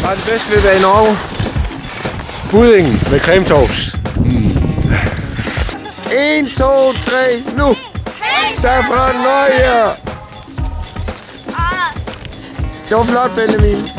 Hvad er det bedste ved at være i Norge? Buddingen med cremesauce. 1, 2, 3, nu! Safran Norge! Det var flot, Benjamin.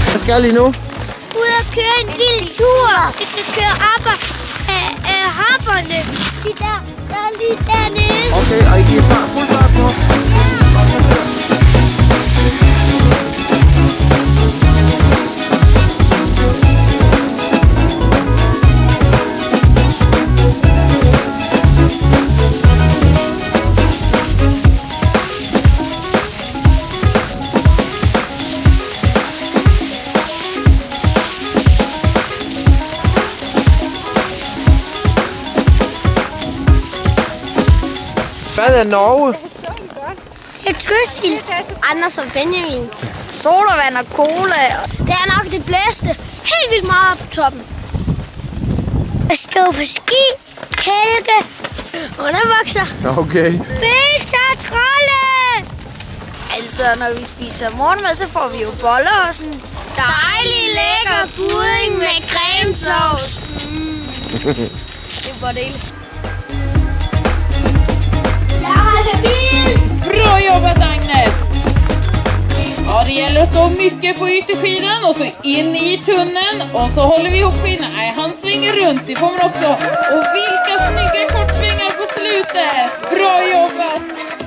Hvad skal I nu? Ud og køre en lille tur. Vi skal køre op af harperne. De der er lige dernede. Okay, og I giver fuld fart på? Hvad er Norge? Et Trysil. Anders og Benjamin. Sodavand og cola. Det er nok det blæste. Helt vildt meget op på toppen. Jeg stod på ski, kælke, undervokser. Okay. Pizza, trolle! Altså, når vi spiser morgenmad, så får vi jo boller og sådan dejlig lækker pudding med cremesauce. Det er bare det. Bra jobbat Agnes! Ja, det gäller att stå mycket på ytterskidan och så in i tunneln och så håller vi ihop in. Nej, han svänger runt, det får man också. Och vilka snygga kortsvingar på slutet! Bra jobbat!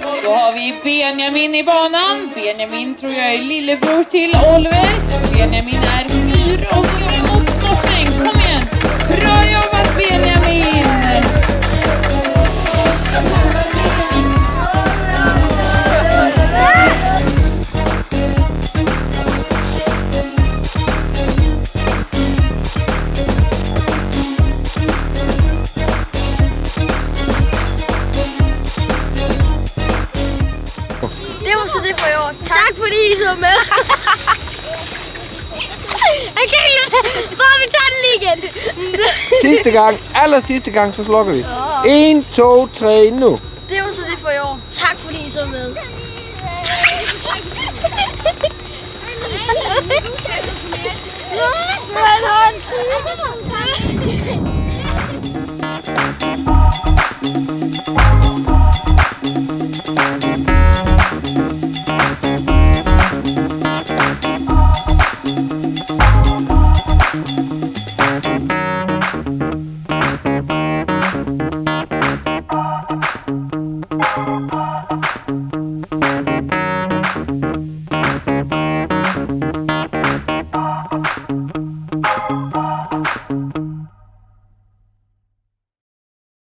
Och då har vi Benjamin i banan. Benjamin tror jag är lillebror till Oliver. Benjamin är 4 och så går det mot skottning. Kom igen! Bra jobbat Benjamin! Det var så det for i år. Tak fordi I så med. Jeg kan ikke lade. Bare vi tager den lige igen. Sidste gang, aller sidste gang, så slukker vi. 1, 2, 3, nu. Det var så det for i år. Tak fordi I så med. Hvad er det?